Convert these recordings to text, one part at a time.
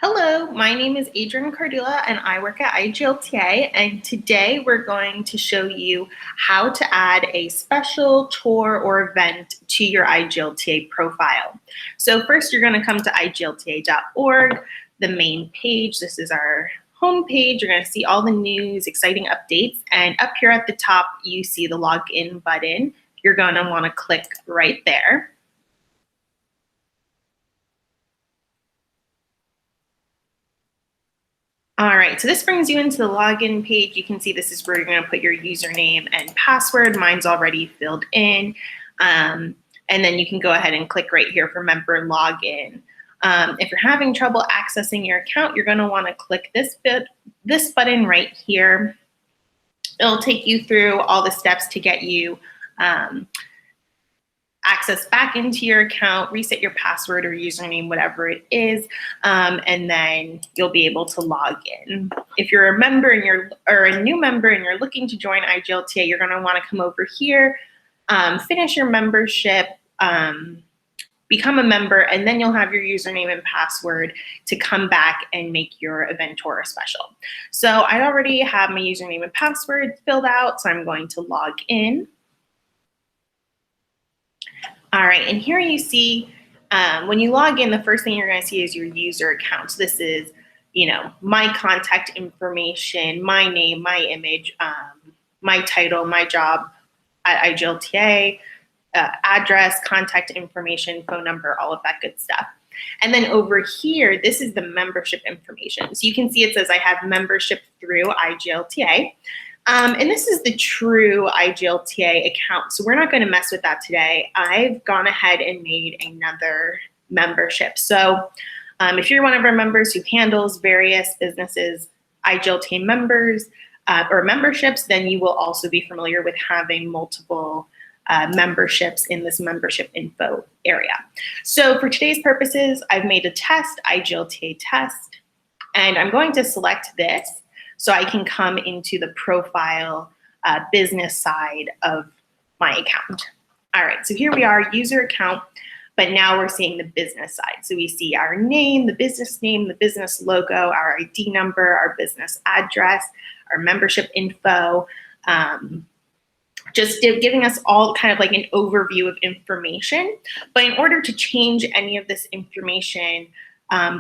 Hello, my name is Adrienne Cardula and I work at IGLTA, and today we're going to show you how to add a special tour or event to your IGLTA profile. So first you're going to come to iglta.org, the main page. This is our home page. You're going to see all the news, exciting updates, and up here at the top you see the login button. You're going to want to click right there. All right, so this brings you into the login page. You can see this is where you're going to put your username and password. Mine's already filled in. And then you can go ahead and click right here for member login. If you're having trouble accessing your account, you're going to want to click this button right here. It'll take you through all the steps to get you access back into your account, reset your password or username, whatever it is, and then you'll be able to log in. If you're a member and or a new member and you're looking to join IGLTA, you're going to want to come over here, finish your membership, become a member, and then you'll have your username and password to come back and make your event or special. So I already have my username and password filled out, so I'm going to log in. All right, and here you see, when you log in, the first thing you're going to see is your user account. So this is, my contact information, my name, my image, my title, my job at IGLTA, address, contact information, phone number, all of that good stuff. And then over here, this is the membership information. So you can see it says I have membership through IGLTA. And this is the true IGLTA account. So we're not going to mess with that today. I've gone ahead and made another membership. So if you're one of our members who handles various businesses, IGLTA members or memberships, then you will also be familiar with having multiple memberships in this membership info area. So for today's purposes, I've made a test, IGLTA test, and I'm going to select this so I can come into the profile business side of my account. All right, so here we are, user account, but now we're seeing the business side. So we see our name, the business logo, our ID number, our business address, our membership info, just giving us all kind of like an overview of information. But in order to change any of this information,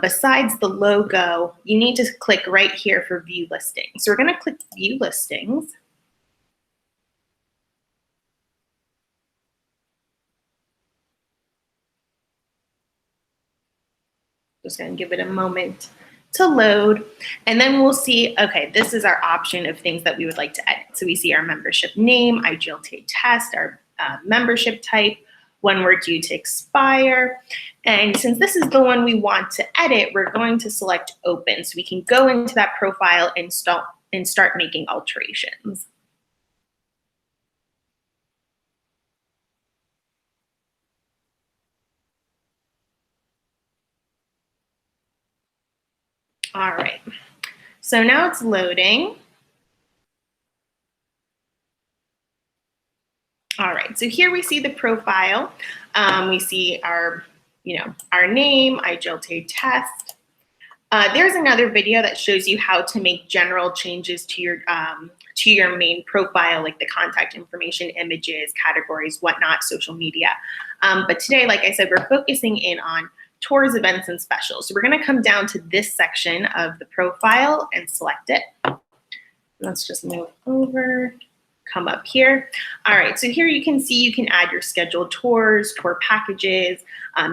besides the logo, you need to click right here for view listings. So we're going to click view listings. Just going to give it a moment to load. And then we'll see, okay, this is our option of things that we would like to edit. So we see our membership name, IGLTA test, our membership type, when we're due to expire. And since this is the one we want to edit, we're going to select open so we can go into that profile and start making alterations. All right, so now it's loading. All right, so here we see the profile. We see our, our name, IGLTA test. There's another video that shows you how to make general changes to your main profile, like the contact information, images, categories, whatnot, social media. But today, like I said, we're focusing in on tours, events, and specials. So we're going to come down to this section of the profile and select it. Let's just move over. Come up here. All right, so here you can see you can add your scheduled tours, tour packages,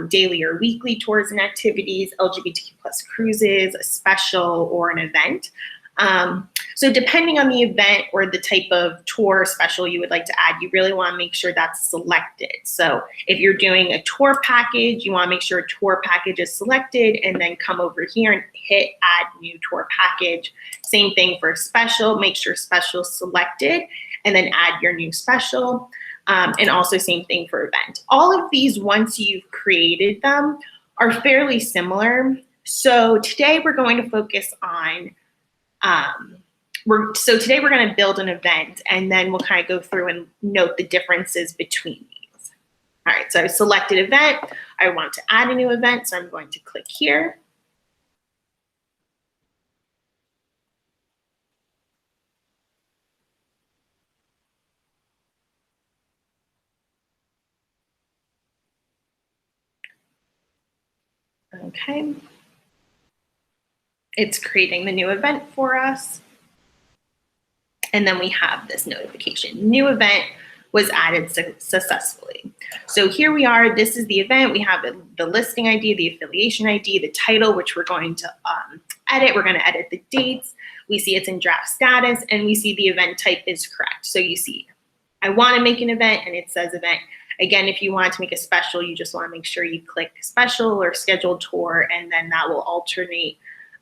daily or weekly tours and activities, LGBTQ+ cruises, a special, or an event. So depending on the event or the type of tour or special you would like to add, you really want to make sure that's selected. So if you're doing a tour package, you want to make sure tour package is selected and then come over here and hit add new tour package. Same thing for special, make sure special is selected and then add your new special. And also same thing for event. All of these, once you've created them, are fairly similar. So today we're going to focus on, today we're going to build an event and then we'll kind of go through and note the differences between these. All right, so I've selected event. I want to add a new event, so I'm going to click here. Okay. It's creating the new event for us. And then we have this notification. New event was added successfully. So here we are. This is the event. We have the listing ID, the affiliation ID, the title, which we're going to edit. We're going to edit the dates. We see it's in draft status, and we see the event type is correct. So you see, I want to make an event, and it says event. Again, if you want to make a special, you just want to make sure you click special or scheduled tour, and then that will alternate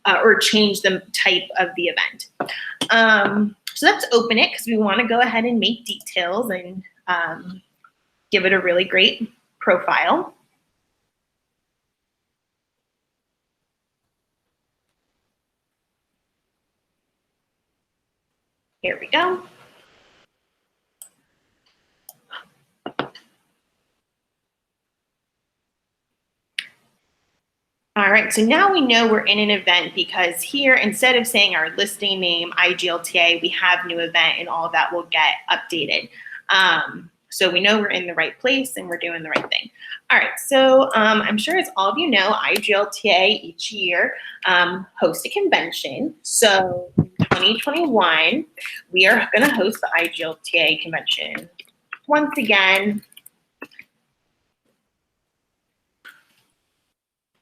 or change the type of the event. So let's open it because we want to go ahead and make details and give it a really great profile. Here we go. All right, so now we know we're in an event because here, instead of saying our listing name, IGLTA, we have new event, and all of that will get updated. So we know we're in the right place and we're doing the right thing. All right, so I'm sure as all of you know, IGLTA each year hosts a convention. So in 2021, we are gonna host the IGLTA convention once again.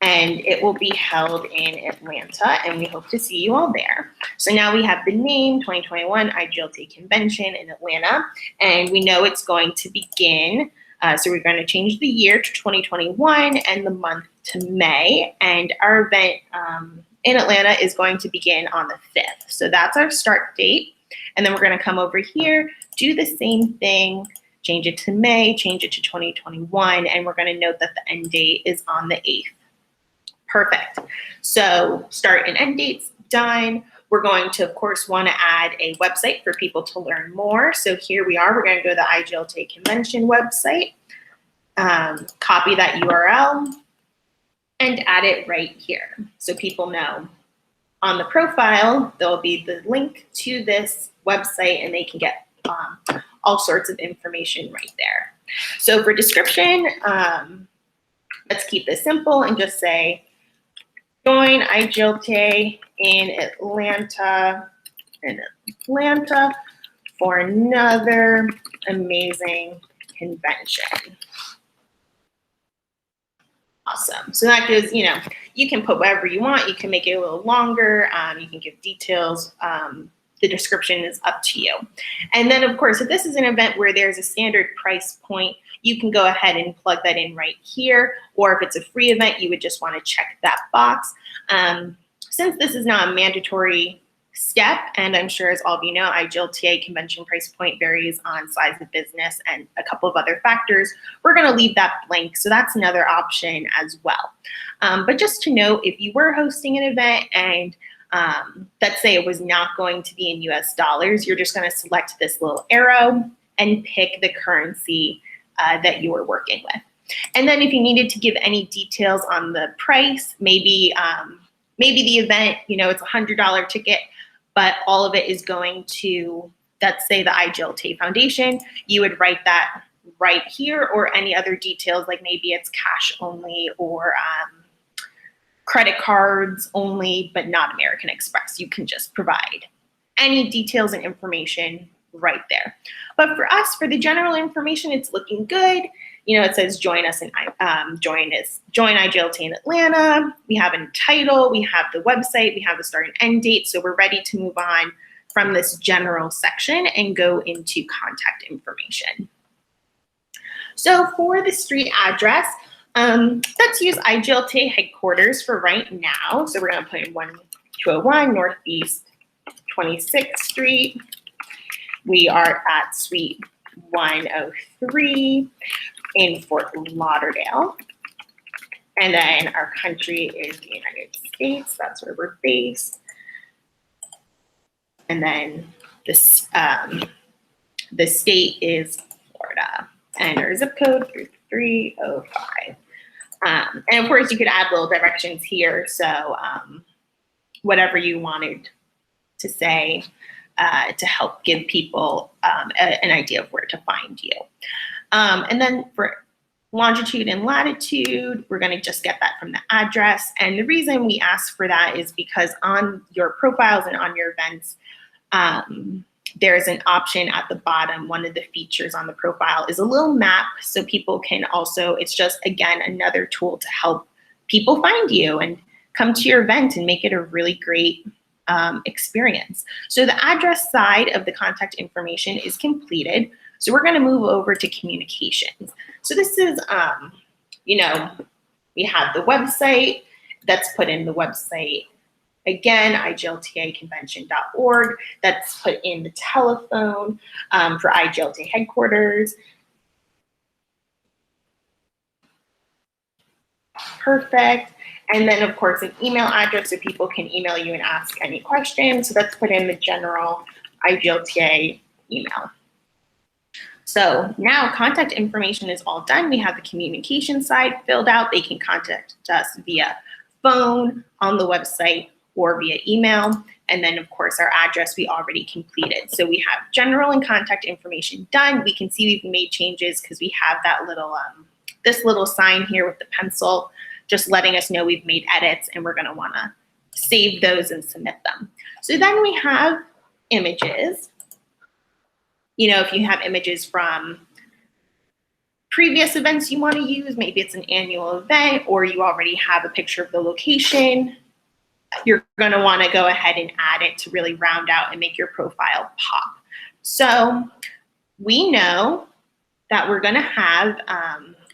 And it will be held in Atlanta, and we hope to see you all there. So now we have the name, 2021 IGLTA Convention in Atlanta, and we know it's going to begin. So we're going to change the year to 2021 and the month to May, and our event in Atlanta is going to begin on the 5th. So that's our start date, and then we're going to come over here, do the same thing, change it to May, change it to 2021, and we're going to note that the end date is on the 8th. Perfect. So start and end dates, done. We're going to, of course, want to add a website for people to learn more. So here we are. We're going to go to the IGLTA Convention website, copy that URL, and add it right here so people know. On the profile, there'll be the link to this website, and they can get all sorts of information right there. So for description, let's keep this simple and just say, join IGLTA in Atlanta for another amazing convention. Awesome. So that gives, you know, you can put whatever you want. You can make it a little longer. You can give details. The description is up to you. And then, of course, if this is an event where there's a standard price point, you can go ahead and plug that in right here. Or if it's a free event, you would just want to check that box. Since this is not a mandatory step, and I'm sure as all of you know, IGLTA convention price point varies on size of business and a couple of other factors, we're going to leave that blank. So that's another option as well. But just to note, if you were hosting an event and let's say it was not going to be in US dollars, you're just going to select this little arrow and pick the currency that you were working with. And then if you needed to give any details on the price, maybe the event, you know, it's a $100 ticket, but all of it is going to, let's say, the IGLTA Foundation, you would write that right here, or any other details, like maybe it's cash only or credit cards only, but not American Express. You can just provide any details and information right there. But for us, for the general information, it's looking good. You know, it says join us in join IGLTA in Atlanta. We have a title, we have the website, we have the start and end date. So we're ready to move on from this general section and go into contact information. So for the street address, let's use IGLTA headquarters for right now. So we're going to put in 1201 Northeast 26th Street. We are at Suite 103 in Fort Lauderdale. And then our country is the United States. That's where we're based. And then this, the state is Florida. And our zip code 30305. And of course, you could add little directions here. So whatever you wanted to say to help give people an idea of where to find you. And then for longitude and latitude, we're going to just get that from the address. And the reason we ask for that is because on your profiles and on your events, there's an option at the bottom. One of the features on the profile is a little map, so people can also, it's just, again, another tool to help people find you and come to your event and make it a really great experience. So the address side of the contact information is completed. So we're going to move over to communications. So this is, you know, we have the website that's put in the website. Again, igltaconvention.org. That's put in the telephone for IGLTA headquarters. Perfect. And then, of course, an email address so people can email you and ask any questions. So that's put in the general IGLTA email. So now contact information is all done. We have the communication side filled out. They can contact us via phone, on the website, or via email. And then, of course, our address we already completed. So we have general and contact information done. We can see we've made changes because we have that little, this little sign here with the pencil, just letting us know we've made edits, and we're going to want to save those and submit them. So then we have images. You know, if you have images from previous events you want to use, maybe it's an annual event or you already have a picture of the location, you're going to want to go ahead and add it to really round out and make your profile pop. So we know that we're going to have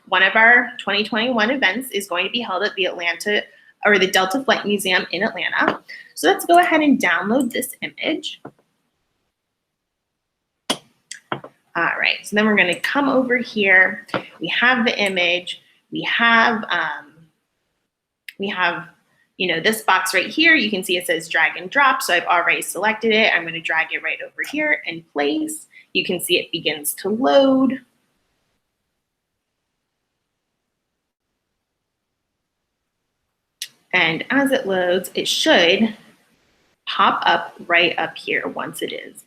one of our 2021 events is going to be held at the Atlanta or the Delta Flight Museum in Atlanta. So let's go ahead and download this image. All right, so then we're going to come over here. We have the image. We have, you know, this box right here. You can see it says drag and drop. So I've already selected it. I'm going to drag it right over here and place. You can see it begins to load. And as it loads, it should pop up right up here once it is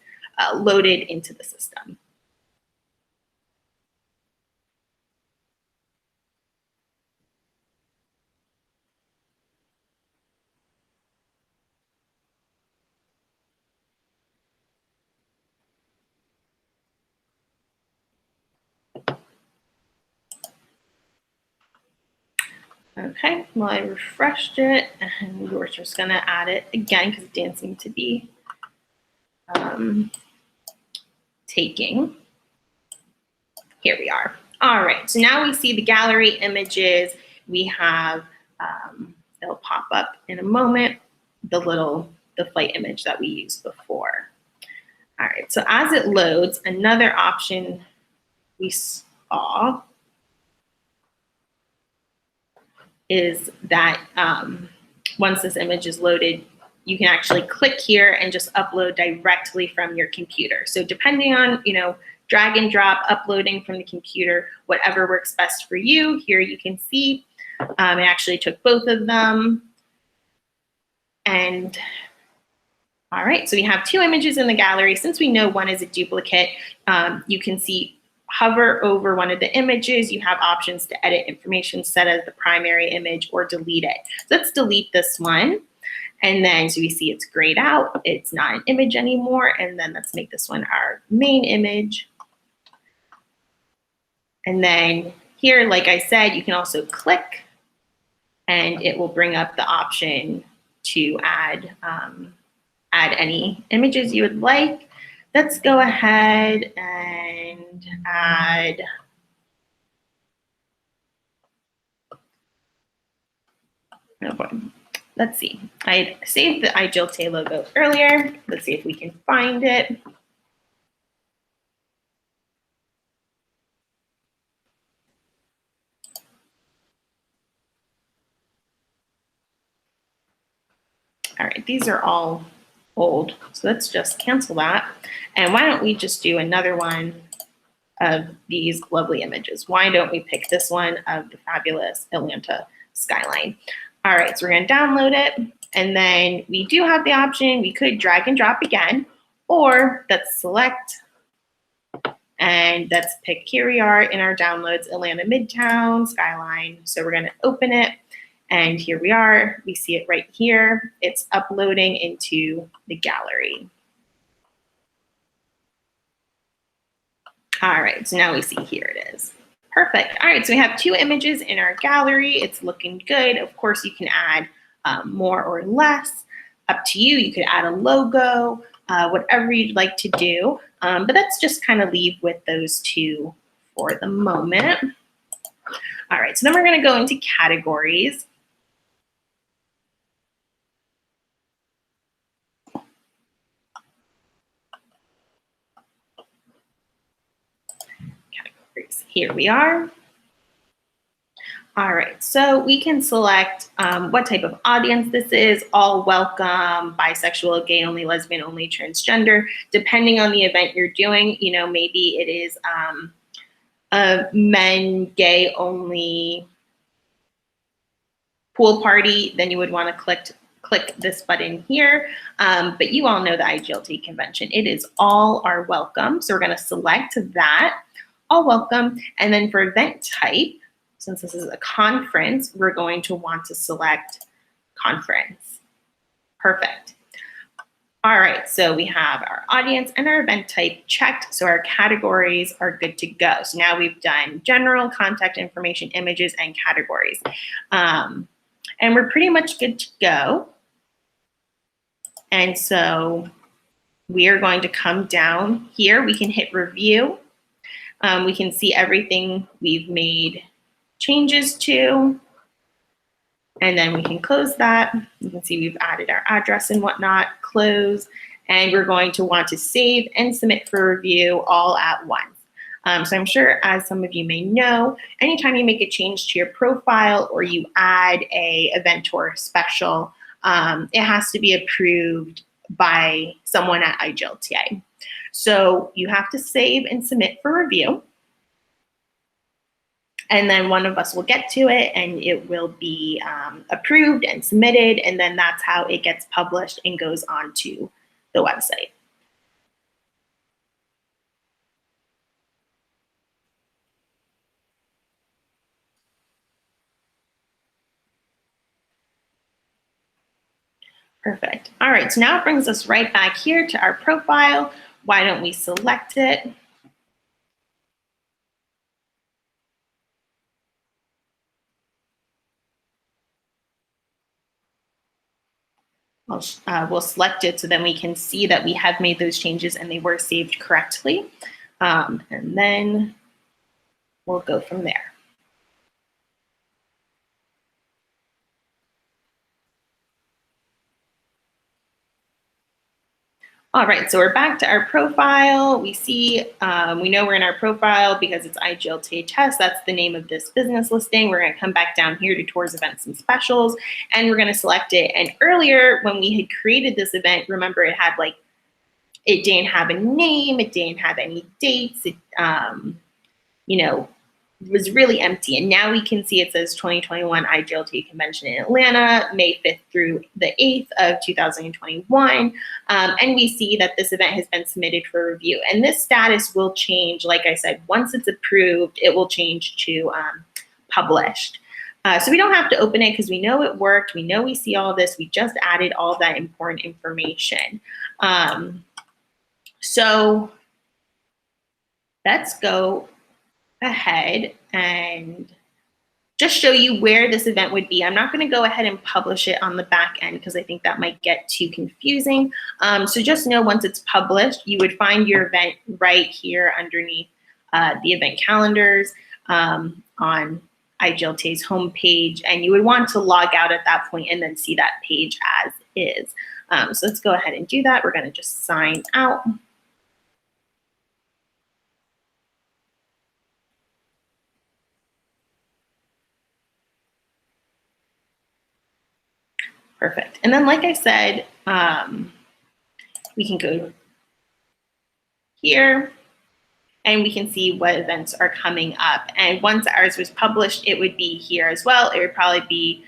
loaded into the system. Okay, well, I refreshed it, and we're just going to add it again because it didn't seem to be taking. Here we are. All right, so now we see the gallery images. We have, it'll pop up in a moment, the flight image that we used before. All right, so as it loads, another option we saw is that once this image is loaded, you can actually click here and just upload directly from your computer. So depending on, you know, drag and drop, uploading from the computer, whatever works best for you. Here you can see it actually took both of them. And all right, so we have two images in the gallery. Since we know one is a duplicate, you can see hover over one of the images. You have options to edit information, set as the primary image, or delete it. So let's delete this one. And then, so we see it's grayed out. It's not an image anymore. And then let's make this one our main image. And then here, like I said, you can also click and it will bring up the option to add any images you would like. Let's go ahead and add let's see. I saved the IGLTA logo earlier. Let's see if we can find it. All right, these are all old, so let's just cancel that. And why don't we just do another one of these lovely images? Why don't we pick this one of the fabulous Atlanta skyline? All right, so we're going to download it, and then we do have the option. We could drag and drop again, or let's select And let's pick, here we are in our downloads, Atlanta Midtown, Skyline. So we're gonna open it, and here we are. We see it right here. It's uploading into the gallery. All right, so now we see here it is. Perfect. All right, so we have 2 images in our gallery. It's looking good. Of course, you can add more or less. Up to you. You could add a logo, whatever you'd like to do. But let's just kind of leave with those 2 for the moment. All right, so then we're going to go into categories. Categories. Here we are. All right, so we can select what type of audience this is, all welcome, bisexual, gay only, lesbian only, transgender, depending on the event you're doing. You know, maybe it is a men, gay only pool party, then you would want to click this button here. But you all know the IGLT convention. It is all are welcome. So we're going to select that, all welcome. And then for event type, since this is a conference, we're going to want to select conference. Perfect. All right, so we have our audience and our event type checked, so our categories are good to go. So now we've done general, contact information, images, and categories. And we're pretty much good to go. And so we are going to come down here. We can hit review. We can see everything we've made changes to, and then we can close that. You can see we've added our address and whatnot, close, and we're going to want to save and submit for review all at once. So I'm sure, as some of you may know, anytime you make a change to your profile or you add a event or special, it has to be approved by someone at IGLTA. So you have to save and submit for review. And then one of us will get to it and it will be approved and submitted. And then that's how it gets published and goes onto the website. Perfect. All right, so now it brings us right back here to our profile. Why don't we select it? We'll select it so then we can see that we have made those changes and they were saved correctly. And then we'll go from there. All right, so we're back to our profile. We see, we know we're in our profile because it's IGLTA Test. That's the name of this business listing. We're gonna come back down here to tours, events, and specials, and we're gonna select it. And earlier when we had created this event, remember it had like, it didn't have a name, it didn't have any dates, it, you know, was really empty. And now we can see it says 2021 IGLTA Convention in Atlanta, May 5th through the 8th of 2021. And we see that this event has been submitted for review. And this status will change, like I said, once it's approved, it will change to published. So we don't have to open it because we know it worked. We know we see all this. We just added all that important information. So let's go ahead and just show you where this event would be. I'm not going to go ahead and publish it on the back end because I think that might get too confusing. So just know once it's published, you would find your event right here underneath the event calendars on IGLTA's homepage, and you would want to log out at that point and then see that page as is. So let's go ahead and do that. We're going to just sign out. Perfect. And then, like I said, we can go here and we can see what events are coming up. And once ours was published, it would be here as well. It would probably be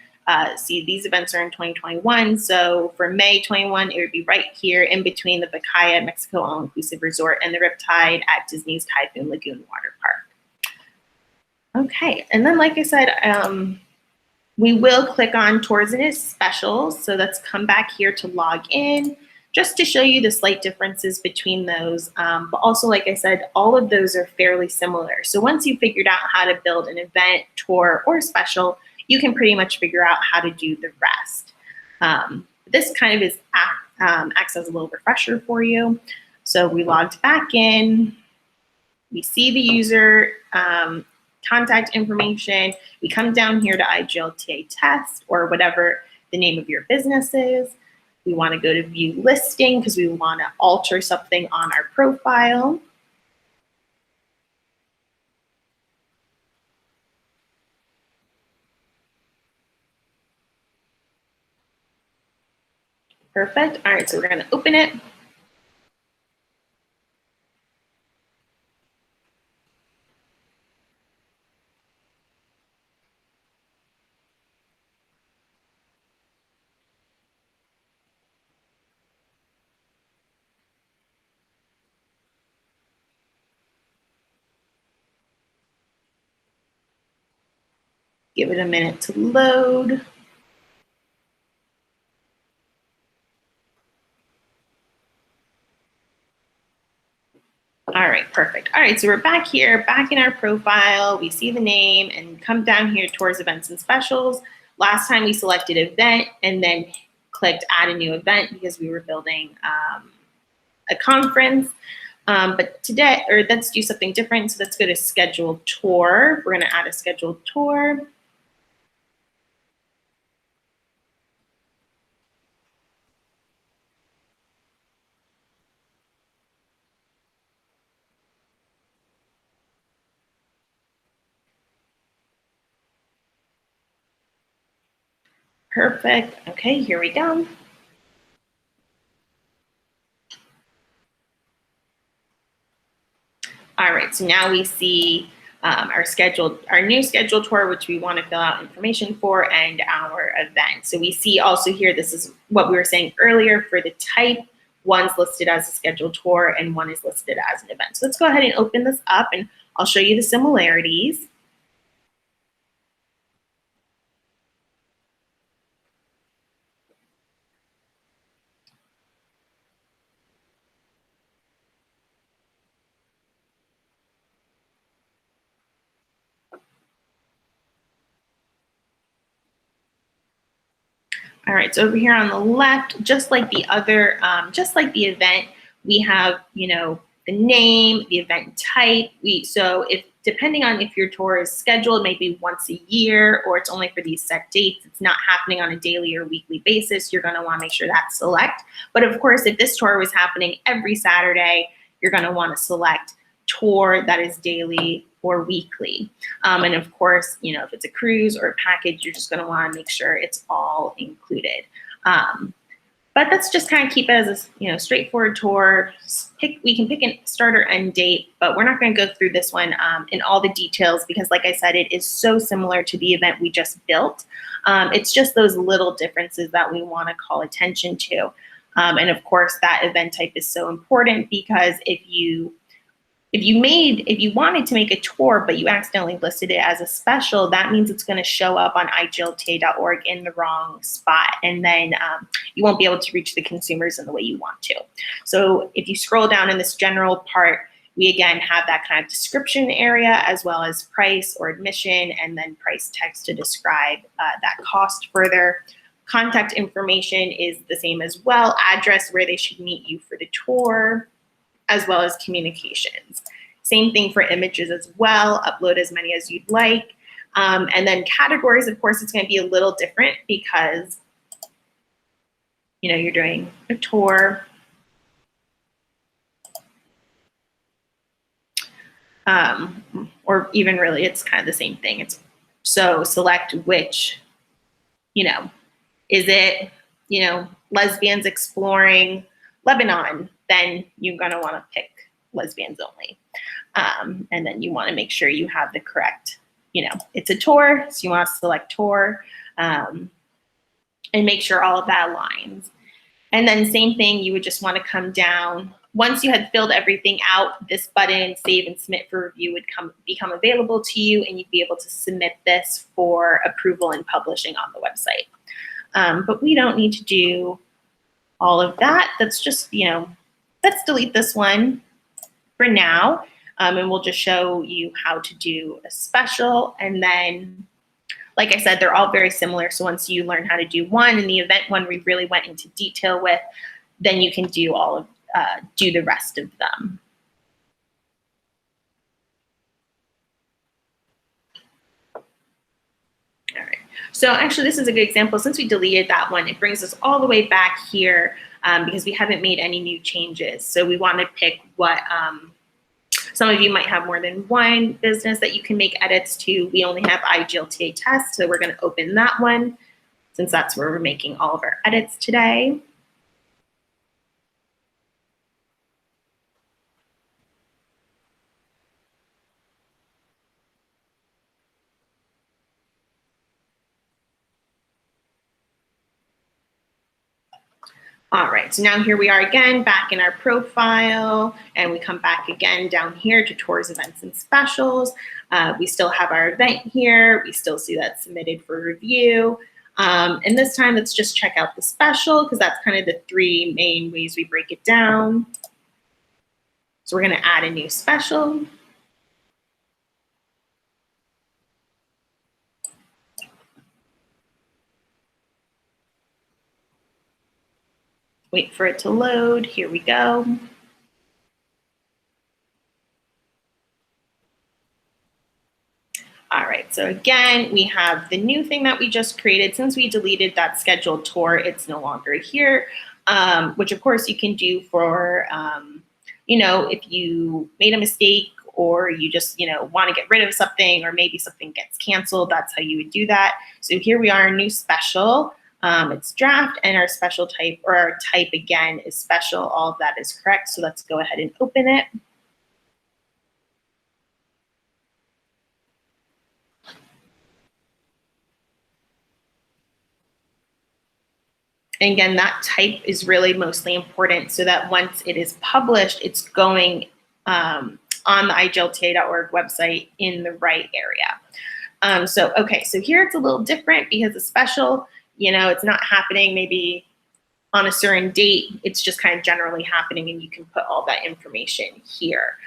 See, these events are in 2021. So for May 21, it would be right here in between the Vacaya Mexico All-Inclusive Resort and the Riptide at Disney's Typhoon Lagoon Water Park. Okay, and then like I said, we will click on Tours and its specials. So let's come back here to log in, just to show you the slight differences between those. But also, like I said, all of those are fairly similar. So once you've figured out how to build an event, tour, or special, you can pretty much figure out how to do the rest. This kind of acts as a little refresher for you. So we logged back in. We see the user contact information. We come down here to IGLTA test or whatever the name of your business is. We want to go to view listing because we want to alter something on our profile. Perfect. All right, so we're going to open it. Give it a minute to load. All right, perfect. All right, so we're back here, back in our profile. We see the name and come down here towards events and specials. Last time we selected event and then clicked add a new event because we were building a conference. But today, or let's do something different. So let's go to scheduled tour. We're gonna add a scheduled tour. Perfect. Okay, here we go. All right, so now we see our new scheduled tour, which we want to fill out information for, and our event. So we see also here, this is what we were saying earlier for the type. One's listed as a scheduled tour and one is listed as an event. So let's go ahead and open this up and I'll show you the similarities. All right, so over here on the left, just like the other, just like the event, we have, you know, the name, the event type. So if depending on if your tour is scheduled maybe once a year or it's only for these set dates, it's not happening on a daily or weekly basis, you're gonna wanna make sure that's select. But of course, if this tour was happening every Saturday, you're gonna wanna select tour that is daily or weekly. And of course, you know, if it's a cruise or a package, you're just gonna wanna make sure it's all included. But let's just kind of keep it as a straightforward tour. We can pick a start or end date, but we're not going to go through this one in all the details because, like I said, it is so similar to the event we just built. It's just those little differences that we want to call attention to. And of course, that event type is so important because if you wanted to make a tour, but you accidentally listed it as a special, that means it's going to show up on IGLTA.org in the wrong spot. And then you won't be able to reach the consumers in the way you want to. So if you scroll down in this general part, we again have that kind of description area as well as price or admission and then price text to describe that cost further. Contact information is the same as well, address where they should meet you for the tour, as well as communications. Same thing for images as well, upload as many as you'd like. And then categories, of course, it's gonna be a little different because you're doing a tour. Or even really, it's kind of the same thing. So select which, is it, lesbians exploring Lebanon, then you're gonna wanna pick lesbians only. And then you wanna make sure you have the correct, it's a tour, so you wanna select tour. and make sure all of that aligns. And then same thing, you would just want to come down. Once you had filled everything out, this button, Save and Submit for Review, would become available to you, and you'd be able to submit this for approval and publishing on the website. But we don't need to do all of that. That's just, let's delete this one for now, and we'll just show you how to do a special. And then, like I said, they're all very similar. So once you learn how to do one, and the event one we really went into detail with, then you can do do the rest of them. All right. So actually, this is a good example. Since we deleted that one, it brings us all the way back here because we haven't made any new changes. So we want to pick what some of you might have more than one business that you can make edits to. We only have IGLTA test, so we're going to open that one since that's where we're making all of our edits today. All right, so now here we are again, back in our profile, and we come back again down here to tours, events, and specials. We still have our event here. We still see that submitted for review. And this time, let's just check out the special because that's kind of the three main ways we break it down. So we're gonna add a new special. Wait for it to load. Here we go. All right, so again, we have the new thing that we just created. Since we deleted that scheduled tour, it's no longer here, which of course you can do for, if you made a mistake or you just, want to get rid of something, or maybe something gets canceled, that's how you would do that. So here we are, a new special. It's draft, and our special type, or our type again, is special. All of that is correct. So let's go ahead and open it. And again, that type is really mostly important so that once it is published, it's going on the IGLTA.org website in the right area. So here it's a little different because the special, it's not happening maybe on a certain date. It's just kind of generally happening, and you can put all that information here.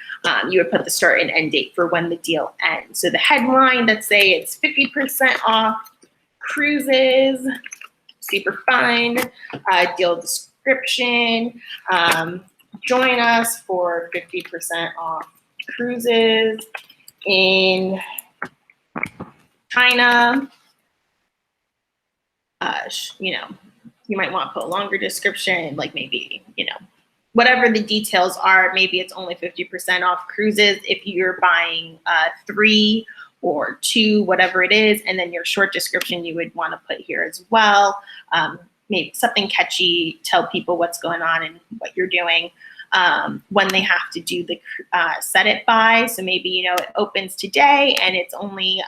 You would put the start and end date for when the deal ends. So the headline, let's say it's 50% off cruises, super fun, deal description, join us for 50% off cruises in China. You might want to put a longer description, like maybe, whatever the details are. Maybe it's only 50% off cruises if you're buying 3 or 2, whatever it is. And then your short description you would want to put here as well. Maybe something catchy, tell people what's going on and what you're doing. When they have to do the set it by. So maybe, it opens today and it's only,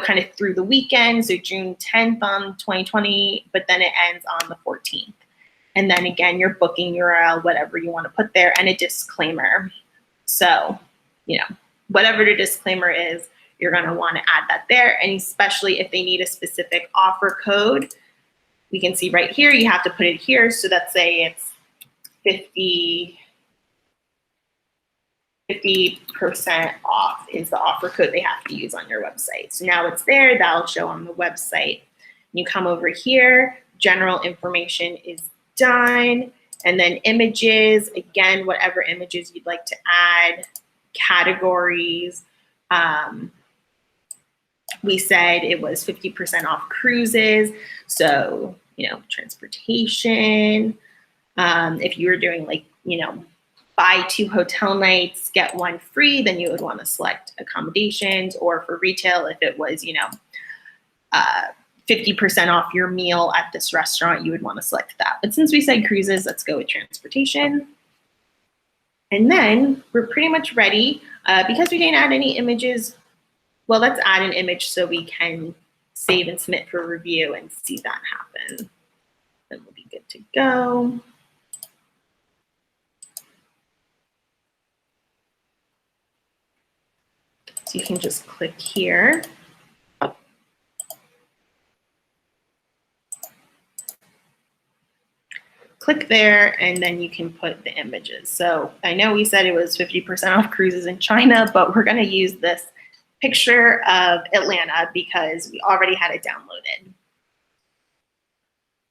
kind of through the weekend. So June 10th on 2020, but then it ends on the 14th. And then again, your booking URL, whatever you want to put there, and a disclaimer. So, whatever the disclaimer is, you're going to want to add that there. And especially if they need a specific offer code, we can see right here, you have to put it here. So let's say it's 50% off is the offer code they have to use on your website. So now it's there, that'll show on the website. You come over here, general information is done. And then images, again, whatever images you'd like to add, categories. We said it was 50% off cruises. So, transportation. If you were doing buy 2 hotel nights, get 1 free, then you would want to select accommodations. Or for retail, if it was, 50% off your meal at this restaurant, you would want to select that. But since we said cruises, let's go with transportation. And then we're pretty much ready. Because we didn't add any images, well, let's add an image so we can save and submit for review and see that happen. Then we'll be good to go. So you can just click here. Click there, and then you can put the images. So I know we said it was 50% off cruises in China, but we're going to use this picture of Atlanta because we already had it downloaded.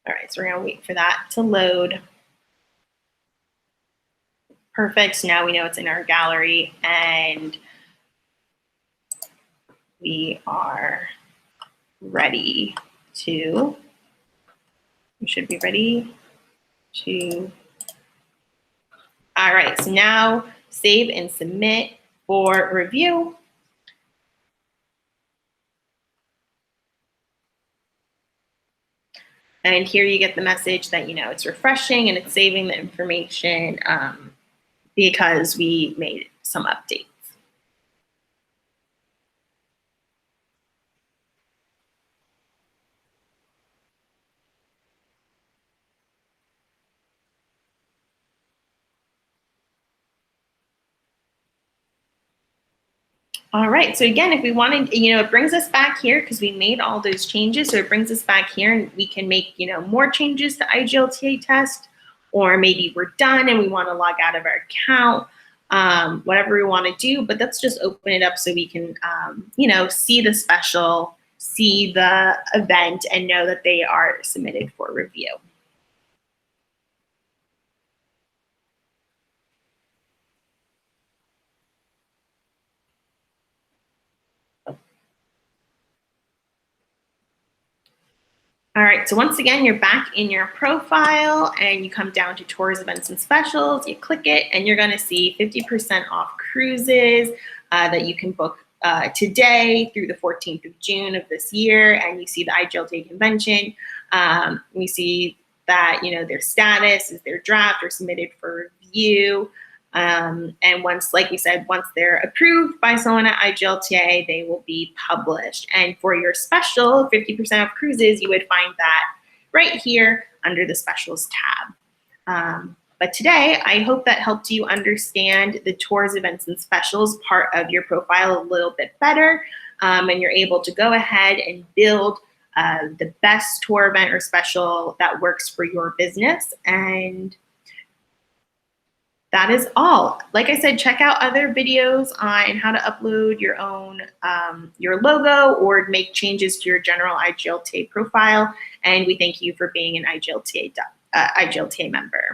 All right, so we're going to wait for that to load. Perfect. So now we know it's in our gallery, and we are ready to, we should be ready to, all right, so now save and submit for review. And here you get the message that, you know, it's refreshing and it's saving the information because we made some updates. All right, so again, if we wanted, you know, it brings us back here because we made all those changes. So it brings us back here and we can make, you know, more changes to IGLTA test, or maybe we're done and we want to log out of our account, whatever we want to do. But let's just open it up so we can, you know, see the special, see the event, and know that they are submitted for review. All right, so once again, you're back in your profile and you come down to tours, events, and specials. You click it and you're gonna see 50% off cruises that you can book today through the 14th of June of this year. And you see the IGLTA convention. You see that, you know, their status is their draft or submitted for review. And once, like we said, once they're approved by someone at IGLTA, they will be published. And for your special 50% off cruises, you would find that right here under the specials tab. But today, I hope that helped you understand the tours, events, and specials part of your profile a little bit better. And you're able to go ahead and build the best tour, event, or special that works for your business. And that is all. Like I said, check out other videos on how to upload your own, your logo or make changes to your general IGLTA profile. And we thank you for being an IGLTA member.